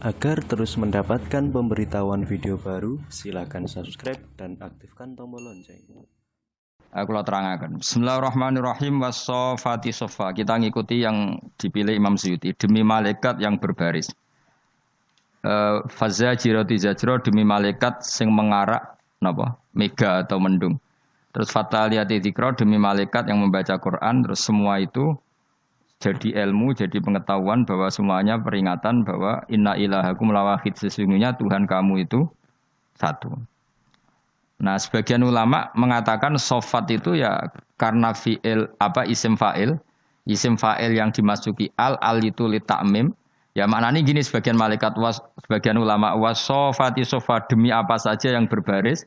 Agar terus mendapatkan pemberitahuan video baru, silakan subscribe dan aktifkan tombol lonceng. Aku lo terangkan. Bismillahirrahmanirrahim. Wassofati sofa. Kita ngikuti yang dipilih Imam Suyuti. Demi malaikat yang berbaris. Fazza jiroti zajro demi malaikat sing mengarak napa? Mega atau mendung. Terus fataliyati dzikra demi malaikat yang membaca Quran. Terus semua itu jadi ilmu, jadi pengetahuan bahwa semuanya peringatan bahwa inna ilahakum lawahid, sesungguhnya Tuhan kamu itu satu. Nah, sebagian ulama mengatakan sofat itu ya karena fi'il isim fa'il yang dimasuki al itu li ta'mim. Ya maknanya gini, sebagian malaikat sebagian ulama wasofati sofa demi apa saja yang berbaris,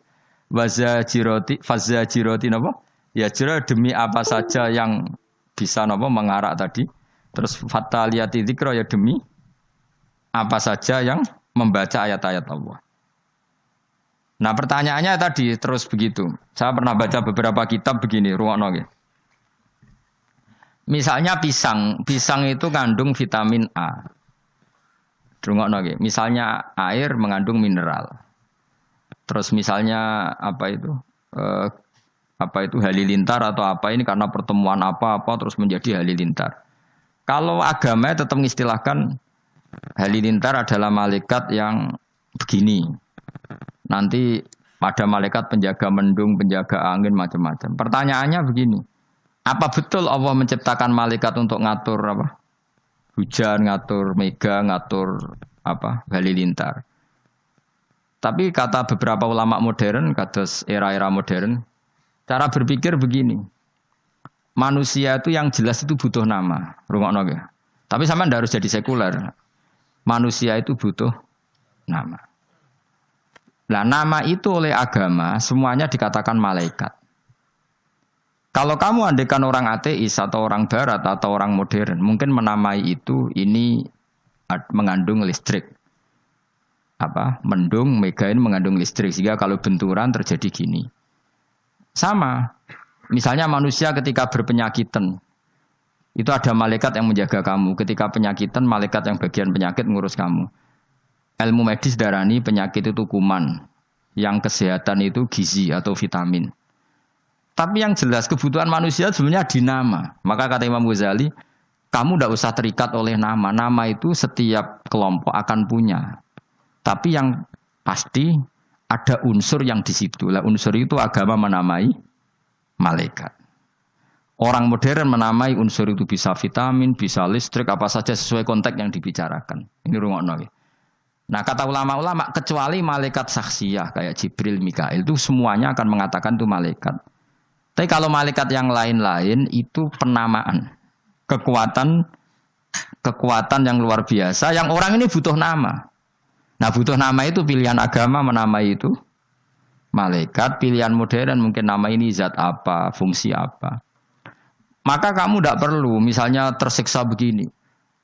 fazajiroti napa? Ya jira demi apa saja yang bisa napa mengarak tadi. Terus fataliyati dzikra ya demi apa saja yang membaca ayat-ayat Allah. Nah pertanyaannya tadi terus begitu. Saya pernah baca beberapa kitab begini, ruangno nggih. Misalnya pisang itu kandung vitamin A. Ruangno nggih. Misalnya air mengandung mineral. Terus misalnya apa itu halilintar atau apa ini karena pertemuan apa-apa terus menjadi halilintar. Kalau agama tetap mengistilahkan halilintar adalah malaikat yang begini. Nanti ada malaikat penjaga mendung, penjaga angin, macam-macam. Pertanyaannya begini, apa betul Allah menciptakan malaikat untuk ngatur apa? Hujan, ngatur mega, ngatur apa? Halilintar. Tapi kata beberapa ulama modern, kata era-era modern, cara berpikir begini, manusia itu yang jelas itu butuh nama, rungokno nggih. Tapi sama ndak harus jadi sekuler. Manusia itu butuh nama. Nah, nama itu oleh agama semuanya dikatakan malaikat. Kalau kamu andaikan orang ateis atau orang barat atau orang modern, mungkin menamai itu ini mengandung listrik. Mendung, mega ini mengandung listrik sehingga kalau benturan terjadi gini. Sama. Misalnya manusia ketika berpenyakitan, itu ada malaikat yang menjaga kamu. Ketika penyakitan, malaikat yang bagian penyakit ngurus kamu. Ilmu medis darani penyakit itu kuman, yang kesehatan itu gizi atau vitamin. Tapi yang jelas kebutuhan manusia sebenarnya di nama. Maka kata Imam Ghazali, kamu tidak usah terikat oleh nama. Nama itu setiap kelompok akan punya. Tapi yang pasti ada unsur yang di situ. Lah unsur itu agama menamai malaikat. Orang modern menamai unsur itu bisa vitamin, bisa listrik, apa saja sesuai konteks yang dibicarakan. Ini rungokno. Nah kata ulama-ulama kecuali malaikat saksiyah kayak Jibril, Mikail itu semuanya akan mengatakan itu malaikat. Tapi kalau malaikat yang lain-lain itu penamaan, kekuatan yang luar biasa yang orang ini butuh nama. Nah butuh nama itu pilihan agama menamai itu malaikat, pilihan modern mungkin nama ini zat apa, fungsi apa. Maka kamu tidak perlu misalnya tersiksa begini.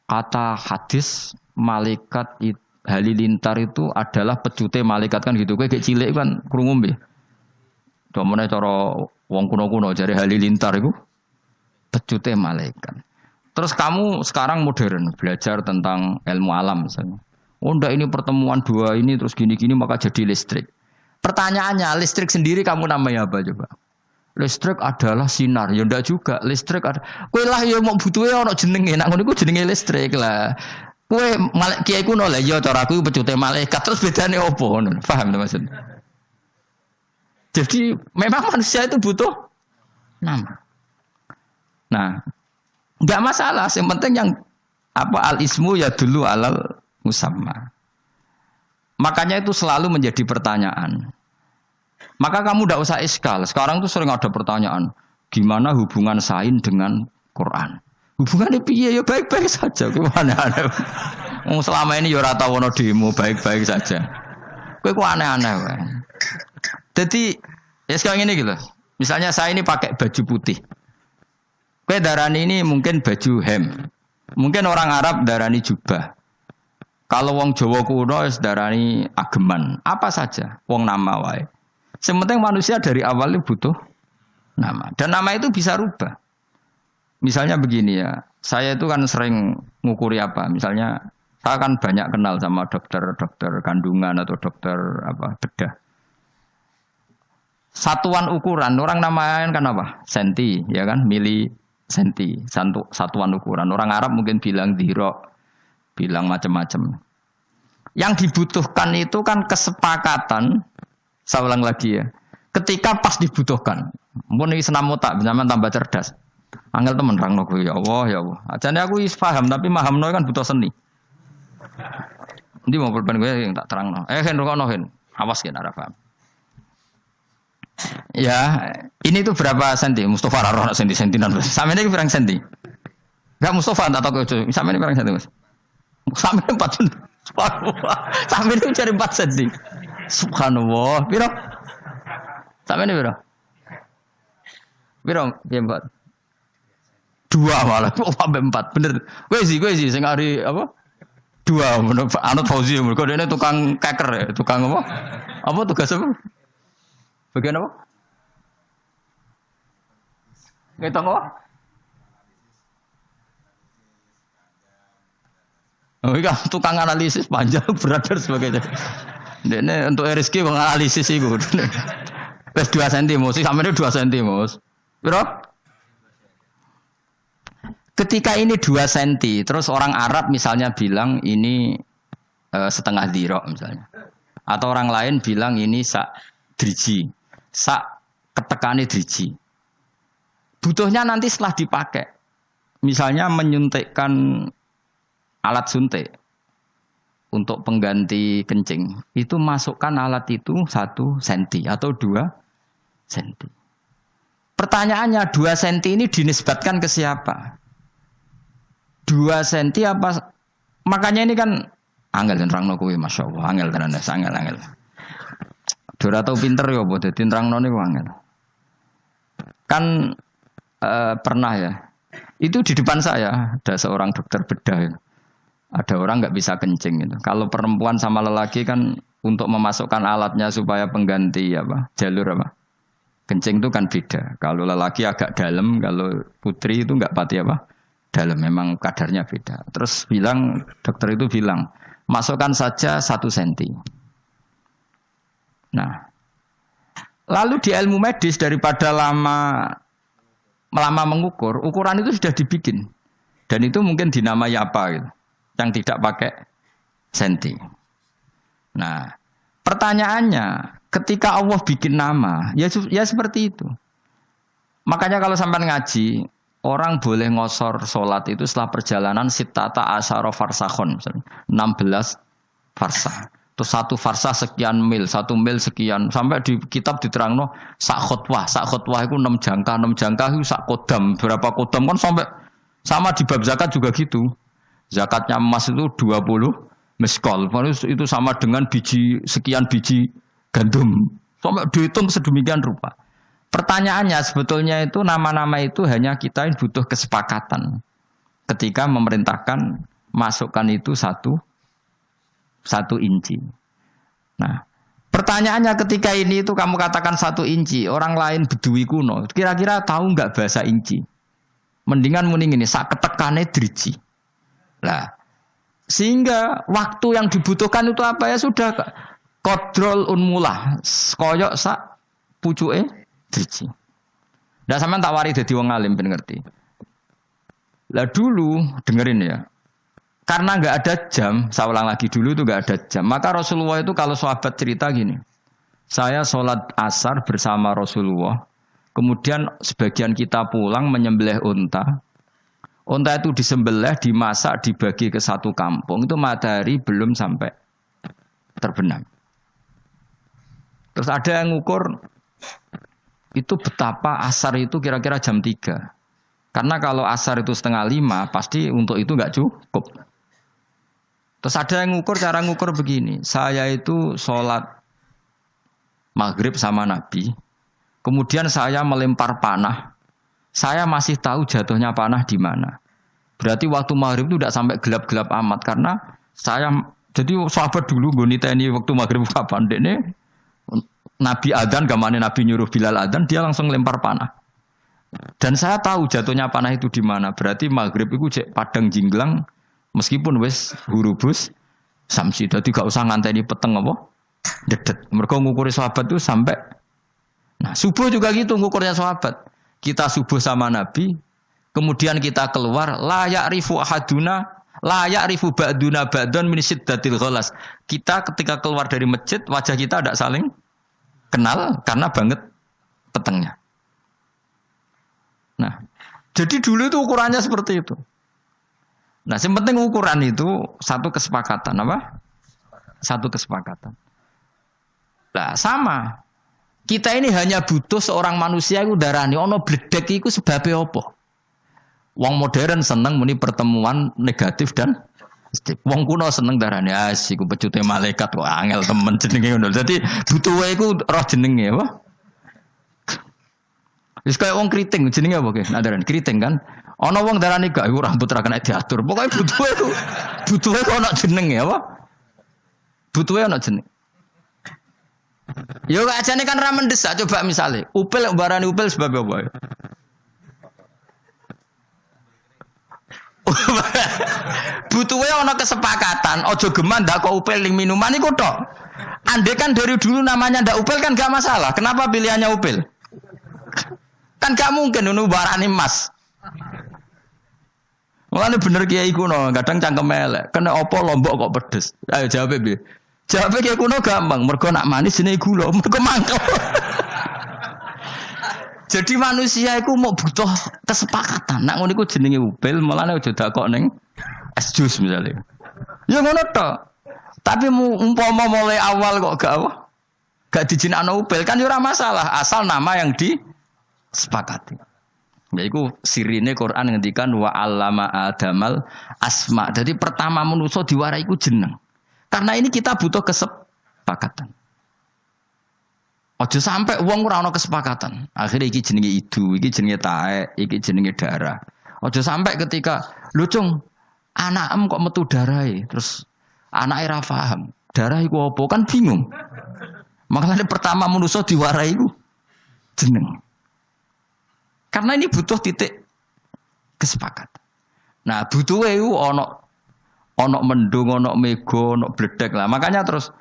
Kata hadis malaikat itu halilintar itu adalah pecute malaikat kan gitu. Kayak cilik kan krungu nggih. Domone cara wong kuno-kuno jare halilintar itu pecute malaikat. Terus kamu sekarang modern belajar tentang ilmu alam misalnya. Oh ndak ini pertemuan dua ini terus gini-gini maka jadi listrik. Pertanyaannya listrik sendiri kamu namanya apa coba? Listrik adalah sinar. Ya ndak juga. Listrik ada. Kowe lah ya mau butuhe ana jenenge. Nek ngono iku jenenge listrik lah. Kowe kiai kuno lah ya cara aku pecute malaikat terus bedane opo ngono. Paham to maksud? Jadi memang manusia itu butuh nama. Nah, enggak masalah, yang penting yang al-ismu ya dulu alal musamma. Makanya itu selalu menjadi pertanyaan. Maka kamu tidak usah iskal. Sekarang tuh sering ada pertanyaan, gimana hubungan sain dengan Quran? Hubungannya piye ya baik-baik saja. Gimana aneh? Selama ini ya ora tau ono demo baik-baik saja. Kowe kok aneh-aneh wae. Jadi ya sekarang ini gitu. Misalnya saya ini pakai baju putih. Kowe darani ini mungkin baju hem. Mungkin orang Arab darani jubah. Kalau wong Jawa kuno darani ageman. Apa saja wong nama wae. Sementing manusia dari awal butuh nama. Dan nama itu bisa rubah. Misalnya begini ya, saya itu kan sering ngukuri apa, misalnya Saya kan banyak kenal sama dokter kandungan atau dokter bedah. Satuan ukuran orang namain kan apa? Senti, ya kan? Mili senti, satuan ukuran. Orang Arab mungkin bilang diro, bilang macam-macam. Yang dibutuhkan itu kan kesepakatan. Saya ulang lagi ya. Ketika pas dibutuhkan. Mun iki senam otak, zaman tambah cerdas. Angel temen rangno kowe ya Allah ya Allah. Ajane aku wis paham tapi mahamno kan butuh seni. Ndi mau pulpen kowe yang tak terangno. Hen rungokno hen. Awas kan ora paham. Ya, ini tuh berapa senti? Mustafa ora ono senti-sentinan. Samene iki pirang senti? Enggak Mustafa tak tahu itu. Samene pirang senti, Mas? Samene 4 senti. Samene cari 4 senti. Subhanallah. Piro? Samene piro? Piro? Piye, Mbak? 2 malah. Oh, sampai 4. Bener. Kowe sih sing ari apa? 2 menurut Anut Fauzi. Mergo dene tukang keker ya, tukang apa? Apa tugas apa? Bagian apa? Ngitung apa? Oh iya, tukang analisis panjang berat dan sebagainya. Ini untuk RSK menganalisis itu. Wes 2 cm, sih sampai 2 cm, Mas. Bro? Ketika ini 2 cm, terus orang Arab misalnya bilang ini setengah dirok misalnya. Atau orang lain bilang ini sak driji. Sak ketekane driji. Butuhnya nanti setelah dipakai. Misalnya menyuntikkan alat suntik untuk pengganti kencing. Itu masukkan alat itu 1 cm atau 2 cm. Pertanyaannya 2 cm ini dinisbatkan ke siapa? 2 cm apa? Makanya ini kan angel nerangno kowe masyaallah, angel tenan angel. Dora tau pinter ya apa dadi nerangno niku angel. Kan pernah ya. Itu di depan saya ada seorang dokter bedah ya. Ada orang nggak bisa kencing gitu. Kalau perempuan sama lelaki kan untuk memasukkan alatnya supaya pengganti jalur kencing itu kan beda. Kalau lelaki agak dalam, kalau putri itu nggak pati dalam. Memang kadarnya beda. Terus dokter itu bilang masukkan saja 1 cm. Nah, lalu di ilmu medis daripada lama mengukur, ukuran itu sudah dibikin. Dan itu mungkin dinamai apa gitu. Yang tidak pakai senti. Nah, pertanyaannya, ketika Allah bikin nama, ya seperti itu. Makanya kalau sampai ngaji, orang boleh ngosor sholat itu setelah perjalanan sitata asyara farsakhon, 16 farsah. Terus 1 farsah sekian mil, 1 mil sekian. Sampai di kitab diterangno sak khutwah itu 6 jangka itu sak kodam. Berapa kodam kan sampai sama di bab zakat juga gitu. Zakatnya emas itu 20 meskol. Itu sama dengan sekian biji gandum. Sampai dihitung sedemikian rupa. Pertanyaannya sebetulnya itu nama-nama itu hanya kita yang butuh kesepakatan. Ketika memerintahkan masukkan itu 1 inci. Nah, pertanyaannya ketika ini itu kamu katakan 1 inci, orang lain bedui kuno, kira-kira tahu nggak bahasa inci? Mendingan mending ini sak ketekane driji. Lah, sehingga waktu yang dibutuhkan itu apa ya sudah kodrol unmulah, koyok sak pucuke driji. Nah, sampean tak wari dadi wong alim ben ngerti. Lah dulu dengerin ya. Karena nggak ada jam, saya ulang lagi dulu itu nggak ada jam. Maka Rasulullah itu kalau sahabat cerita gini, saya sholat asar bersama Rasulullah, kemudian sebagian kita pulang menyembelih unta. Unta itu disembelih, dimasak, dibagi ke 1 kampung. Itu matahari belum sampai terbenam. Terus ada yang ngukur itu betapa asar itu kira-kira jam 3. Karena kalau asar itu 4:30, pasti untuk itu nggak cukup. Terus ada yang cara ngukur begini. Saya itu sholat maghrib sama Nabi. Kemudian saya melempar panah. Saya masih tahu jatuhnya panah di mana. Berarti waktu maghrib itu tidak sampai gelap-gelap amat. Karena jadi sahabat dulu gue niteni waktu maghrib kapan ini. Nabi adzan, gamane Nabi nyuruh Bilal adzan, dia langsung lempar panah. Dan saya tahu jatuhnya panah itu di mana. Berarti maghrib itu padang jinglang Meskipun wis hurubus samsi, dadi gak usah nganteni peteng apa dedet. Mergo ngukuri sahabat itu sampai. Nah, subuh juga gitu ngukurnya sahabat. Kita subuh sama Nabi, kemudian kita keluar, la ya'rifu ahaduna, la ya'rifu ba'duna ba'dan min syiddatil ghalas. Kita ketika keluar dari masjid, wajah kita tidak saling kenal karena banget petengnya. Nah, jadi dulu itu ukurannya seperti itu. Nah, yang penting ukuran itu satu kesepakatan apa? Satu kesepakatan. Nah, sama. Kita ini hanya butuh seorang manusia itu darani ono bledek iku sebabe apa? Wong modern seneng muni pertemuan negatif dan positif. Wong kuno seneng darani iku pecute malaikat kok angel temen jenenge ngono. Dadi butuhe iku roh jenenge apa? Wis kaya wong kriting jenenge apa ki? Nadaran kriting kan. Ana wong darani gak iku rambut ra kena diatur. Pokoke butuhe kok ana jenenge apa? Butuhe ana jeneng. Yo ajane kan ra mendesak coba misale. Upil barani upil sebab apa ya? Butuhe ana kesepakatan, aja geman ndak kok upil ning minuman iku tok. Andai kan dari dulu namanya ndak upil kan gak masalah. Kenapa pilihannya upil? Kan gak mungkin ngono barani emas. Mulane bener kiai kuno, kadang cangkem elek. Kena apa lombok kok pedes? Ayo jawab piye? Jawab kiai kuno gampang, mergo nak manis jenenge gula, mergo mangkel. Jadi manusia iku mau butuh kesepakatan. Nak ngono iku jenenge upil, mulane aja dakok ning es jus misalnya. Ya ngono tok. Tapi umpama mulai awal kok gak dijinakno upil kan ya ora masalah, asal nama yang disepakati. Yaiku sirine Quran ngendikan wa 'allama adamal asma. Jadi pertama manusa diwarai iku jeneng. Karena ini kita butuh kesepakatan. Aja sampai wong ora ana kesepakatan. Akhirnya iki jenenge idu, iki jenenge taek, iki jenenge darah. Aja sampai ketika lho cung, anakem kok metu darahe, terus anake ra paham. Darah iku apa? Kan bingung. Makanya pertama manusa diwarai iku jeneng. Karena ini butuh titik kesepakatan. Nah, butuhe iku ana mendung, ana mega, ana bledek lah. Makanya terus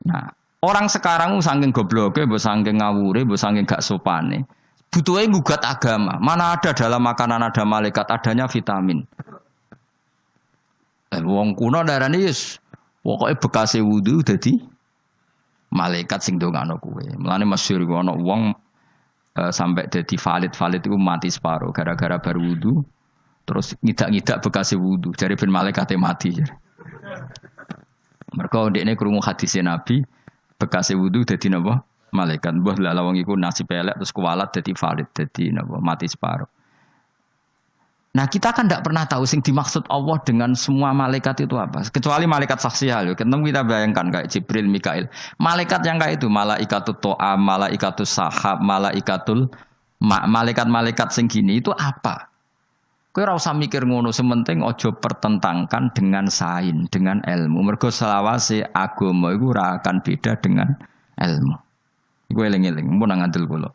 nah, orang sekarang saking gobloke, mbok saking ngawure, mbok saking gak sopane. Butuhe ngugat agama. Mana ada dalam makanan ada malaikat, adanya vitamin. Wong kuno darane wis pokoke bekase wudu dadi malaikat sing ndongakno kowe. Mulane masyhur ana wong sampai jadi valid itu mati separuh gara-gara baru wudu terus ngidak bekasnya wudu dari ben malaikate mati. Mergo ndekne krungu hadise Nabi bekasnya wudu dadi napa malaikat mbah lah wong iku nasib elek terus kuwalat dadi valid dadi napa mati separuh. Nah kita kan tidak pernah tahu sing dimaksud Allah dengan semua malaikat itu apa. Kecuali malaikat saksial. Kita bayangkan kayak Jibril, Mikail. Malaikat yang kayak itu, malaikatul to'am, malaikatul sahab, malaikat-malaikat sing gini itu apa? Kowe ora usah mikir ngono, sementing ojo pertentangkan dengan sains, dengan ilmu. Mergo selawase agama iku ora akan beda dengan ilmu. Iku eling-eling, mun ngandel kula.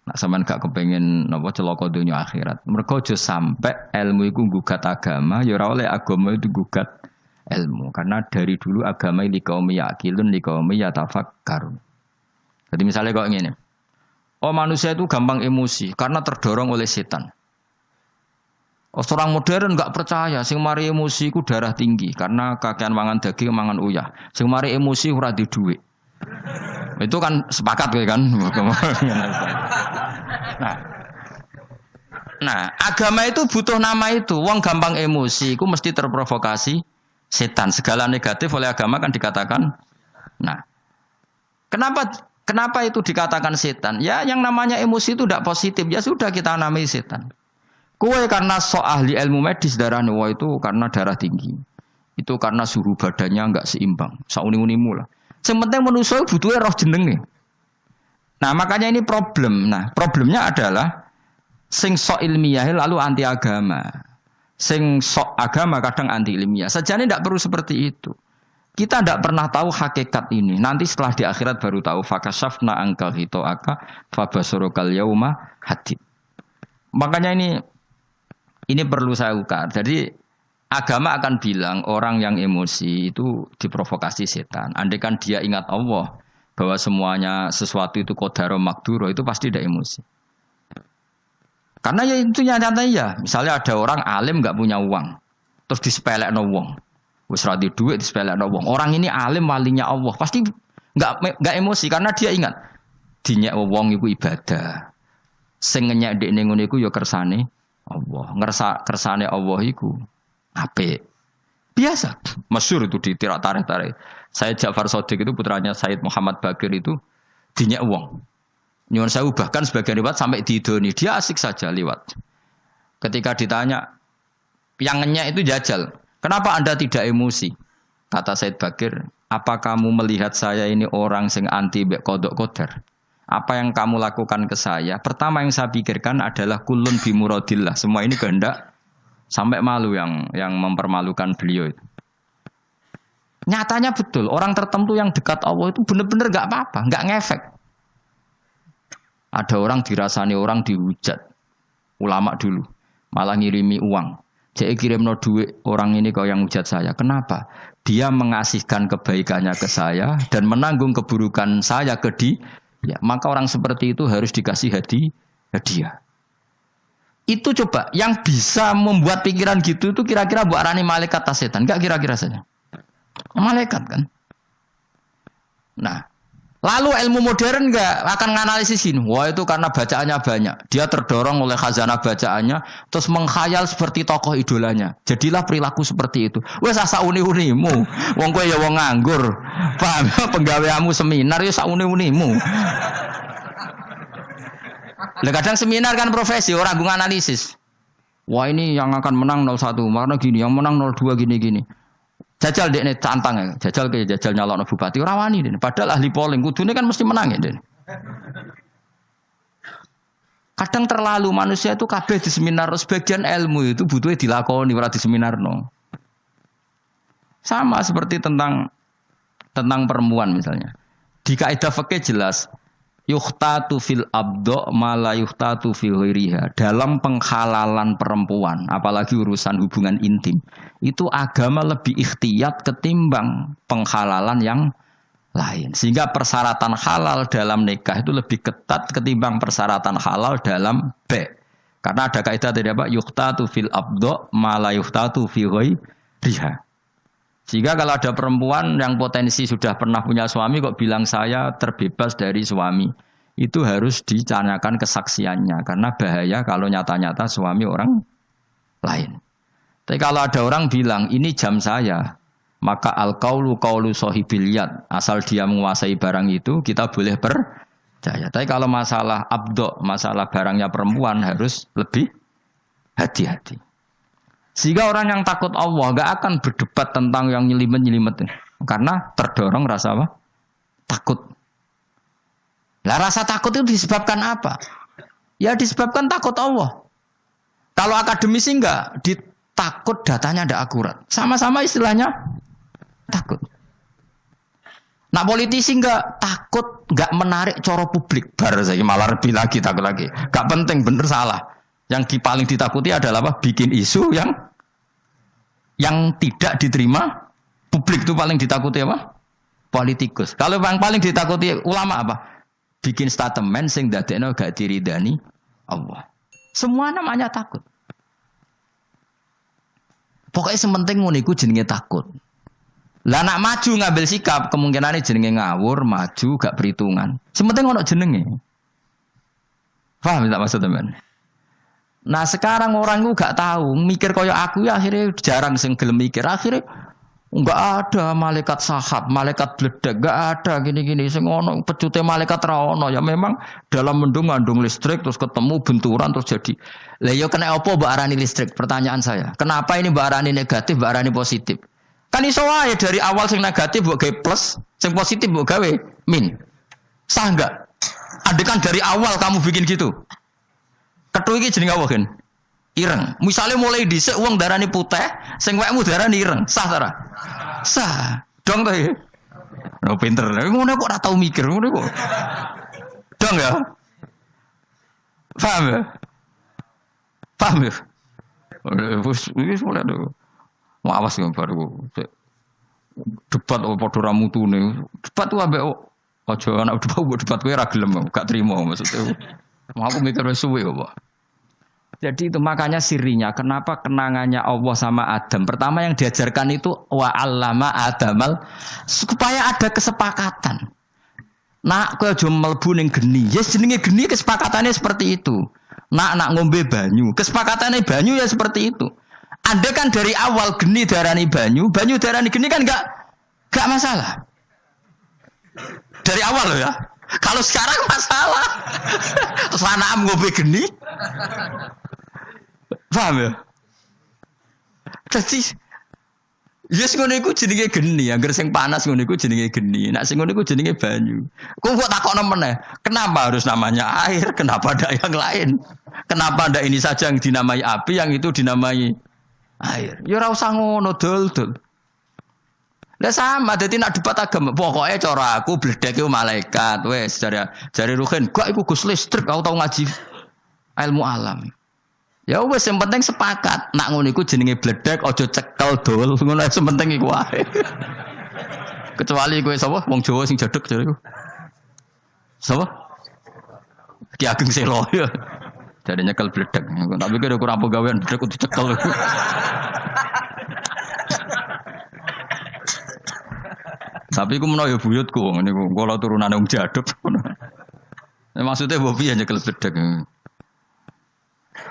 Nak sampean gak kepengin napa celaka dunya akhirat. Mergo aja sampai ilmu iku nggugat agama, ya ora oleh agama itu gugat ilmu. Karena dari dulu agama li qaumi yaqilun li qaumi yatafakkarun. Jadi misalnya kok ngene. Oh manusia itu gampang emosi karena terdorong oleh setan. Oh orang modern enggak percaya sing mari emosi iku darah tinggi karena kakean mangan daging mangan uyah. Sing mari emosi ora di dhuwit. Itu kan sepakat kan? Nah, agama itu butuh nama itu. Wong gampang emosi, itu mesti terprovokasi setan. Segala negatif oleh agama kan dikatakan. Nah, kenapa itu dikatakan setan? Ya, yang namanya emosi itu tidak positif. Ya sudah kita namai setan. Kue karena ahli ilmu medis darah wah itu karena darah tinggi. Itu karena suhu badannya enggak seimbang. Sauni-unimu lah. Sementing manusia butuhnya roh jenenge. Nah makanya ini problem. Nah problemnya adalah sing sok ilmiah lalu anti agama. Sing sok agama kadang anti ilmiah. Sejane tidak perlu seperti itu. Kita tidak pernah tahu hakikat ini. Nanti setelah di akhirat baru tahu. Fakashafna angka hitoaka fabasorokal yauma hadid. Makanya ini perlu saya ukar. Jadi Agama akan bilang orang yang emosi itu diprovokasi setan. Andai kan dia ingat Allah bahwa semuanya sesuatu itu qadar makduro itu pasti ada emosi. Karena ya itu nyata ya. Misalnya ada orang alim nggak punya uang, terus disepelekno wong. Wis ra duwe duit disepelekno wong. Orang ini alim walinya Allah, pasti nggak emosi karena dia ingat dinyek wong iku ibadah. Sing ngenyek ndekne ngono iku ya kersane Allah. Kersane Allah iku apik. Biasa. Masyhur itu di tirak tarikh-tarikh. Said Ja'far Shadiq itu putranya Said Muhammad Baqir itu dinyek wong. Nyuwun sewu bahkan sebagian riwayat sampai diidoni. Dia asik saja liwat. Ketika ditanya, yang ngenyek itu jajal. Kenapa Anda tidak emosi? Kata Said Baqir, apa kamu melihat saya ini orang sing anti mbek qadha qadar? Apa yang kamu lakukan ke saya? Pertama yang saya pikirkan adalah kulun bimuradillah. Semua ini kehendak. Sampai malu yang mempermalukan beliau itu. Nyatanya betul, orang tertentu yang dekat Allah itu benar-benar nggak apa-apa, nggak ngefek. Ada orang dirasani orang dihujat, ulama dulu, malah ngirimi uang. Jadi kirim no duit orang ini kau yang hujat saya. Kenapa? Dia mengasihkan kebaikannya ke saya dan menanggung keburukan saya ke dia. Ya, maka orang seperti itu harus dikasih hadiah. Itu coba yang bisa membuat pikiran gitu itu kira-kira buat arani malaikat atau setan? Enggak kira-kira saja. Malaikat kan. Nah, lalu ilmu modern enggak akan menganalisis ini. Wah itu karena bacaannya banyak. Dia terdorong oleh khazanah bacaannya, terus menghayal seperti tokoh idolanya. Jadilah perilaku seperti itu. Wes asa uni-unimu. Wong kowe ya wong nganggur. Paham? Penggaweamu seminar ya sak uni-unimu. Lah kadang seminar kan profesi, orang gue analisis. Wah ini yang akan menang 01, karena gini, yang menang 02 gini-gini. Jajal dekne tantang ya, jajal nyalokno bupati ora wani dene. Padahal ahli polling kudune kan mesti menang ya dene. Kadang terlalu manusia itu kabeh di seminar, sebagian ilmu itu butuhnya dilakoni ora di seminarno. Sama seperti tentang perempuan misalnya. Di kaidah fikih jelas yuhtatu fil abdo mala yuhtatu fi ghairiha. Dalam penghalalan perempuan, apalagi urusan hubungan intim, itu agama lebih ikhtiyat ketimbang penghalalan yang lain. Sehingga persyaratan halal dalam nikah itu lebih ketat ketimbang persyaratan halal dalam bek. Karena ada kaidah tadi apa? Yuhtatu fil abdo mala yuhtatu fi ghairiha. Sehingga kalau ada perempuan yang potensi sudah pernah punya suami kok bilang saya terbebas dari suami, itu harus ditanyakan kesaksiannya karena bahaya kalau nyata-nyata suami orang lain. Tapi kalau ada orang bilang ini jam saya, maka al-qaulu qaulu sahibil yad, asal dia menguasai barang itu kita boleh percaya. Tapi kalau masalah abdo, masalah barangnya perempuan harus lebih hati-hati. Sehingga orang yang takut Allah gak akan berdebat tentang yang nyelimet-nyelimet. Karena terdorong rasa apa? Takut. Lah rasa takut itu disebabkan apa? Ya disebabkan takut Allah. Kalau akademisi enggak, ditakut datanya tidak akurat. Sama-sama istilahnya takut. Nah politisi enggak takut, enggak menarik coro publik. Baru saya malah lebih lagi takut lagi. Enggak penting bener salah. Yang paling ditakuti adalah apa? Bikin isu yang tidak diterima publik itu paling ditakuti apa? Politikus. Kalau yang paling ditakuti ulama apa? Bikin statement sing dadekno gak diridani Allah. Semua namanya takut. Pokoknya sementing ngono iku jenenge takut. Lah nak maju ngambil sikap kemungkinane jenenge ngawur, maju gak perhitungan. Sementing ono jenenge. Paham tak maksud teman? Nah sekarang orang itu gak tahu, mikir koyo aku ya akhirnya jarang sing gelem mikir. Akhirnya enggak ada malaikat sahab, malaikat bledek, enggak ada gini-gini sing ono pecute malaikat ra ono. Ya memang dalam mendung ngandung listrik terus ketemu benturan terus jadi. Lah yo kena apa mbok arani listrik? Pertanyaan saya. Kenapa ini mbok arani negatif, mbok arani positif? Kan iso wae dari awal sing negatif mbok gawe plus, sing positif mbok gawe min. Sah enggak? Andekan dari awal kamu bikin gitu. Kethu iki jenenge apa kan? Ireng. Misalnya mulai dhisik wong darani putih, sing wekmu darani ireng. Sah ta ora? Sah. Dong to ya. Oh pinter. Ngono kok ora tau mikir ngono kok. Dong ya. Paham ya? Paham ya? Wis mulai Mau awas ya baru debat apa padha ra mutune. Debat ku ambek aja anak debat kowe ra gelem, gak trimo maksudnya. Mau aku mikir suwe kok. Jadi itu makanya sirinya kenapa kenangannya Allah sama Adam. Pertama yang diajarkan itu wa 'allama Adamal supaya ada kesepakatan. Nak kowe aja mlebu ning geni. Yes jenenge geni kesepakatannya seperti itu. Nak ngombe banyu, kesepakatannya banyu ya seperti itu. Anda kan dari awal geni darani banyu darani geni kan enggak masalah. Dari awal loh ya. Kalau sekarang masalah. Terus anak ngombe geni. Paham ya? Jadi yes ngono iku jenenge geni, angger sing panas ngono iku jenenge geni. Nek sing ngono iku jenenge banyu. Kok takokno meneh, kenapa harus namanya air? Kenapa ada yang lain? Kenapa ada ini saja yang dinamai api, yang itu dinamai air? Ya ora usah ngono dol-dol. Lah sama dadi nek debat agama, pokoke cara aku bledek iku malaikat wis jare Ruhin, kok iku Gus listrik aku tau ngaji ilmu alam. Ya wis yang penting sepakat. Nak ngono iku jenenge bledek aja cekel dol. Ngono sing penting iku wae. Kecuali kowe sapa? Wong Jawa sing jedeg jare iku. Sapa? Ki Ageng Selo ya. Jare nyekel bledek. Tapi kira kurang pegawean bledek kudu cekel. Tapi iku menawa ya buyutku ngene iku. Kala turunane wong jaduk. Maksudnya mbok piye nyekel bledek.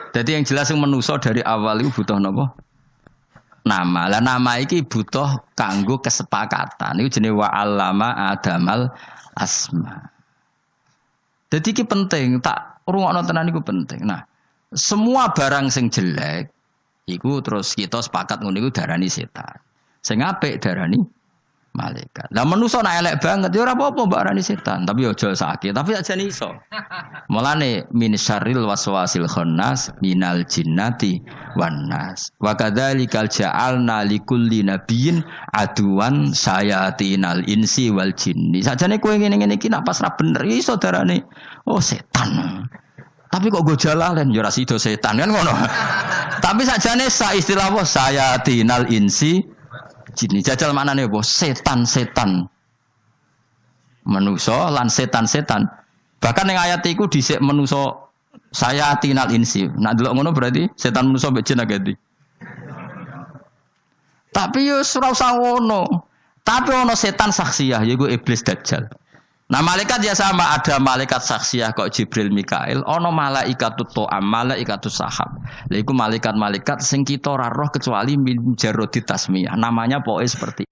Jadi yang jelas yang menuso dari awal itu butuh apa? Nama. Lah nama iki butuh kanggo kesepakatan. Itu jenis wa 'allama Adamal asma. Jadi iki penting, tak rungokno tenan iku penting. Nah, semua barang sing jelek iku terus kita sepakat ngono iku darani setan. Sing apik darani malaikat. Lah manusa nek elek banget ya ora apa-apa mbak arani setan, tapi aja sakit, tapi aja iso. Mulane min syarril waswasil khannas minal jinnati wan nas. Wa kadzalikal ja'alna likulli nabiyyin aduwan sayatinal insi wal jinni. Sajane kowe ngene-ngene iki nek pas ra bener iso darane oh setan. Tapi kok go jalalan ya ora sida setan kan ngono. Tapi sajane sa istilah apa sayatinal insi jini jajal maknane apa? Setan-setan. Manusa lan setan-setan. Bahkan ning ayat iku dhisik manusa saya tinal insi. Nak delok ngono berarti setan manusa mbek jin agati. Tapi yo ora usah ngono. Tapi ono setan saksiyah yaiku iblis dajjal. Nah malaikat ya sama, ada malaikat saksiyah kok Jibril Mikail, ono malaikatut to'am, malaikatus sahab. Lha iku malaikat-malaikat sing kita ora roh kecuali min jarodi tasmiyah. Namanya pokoke seperti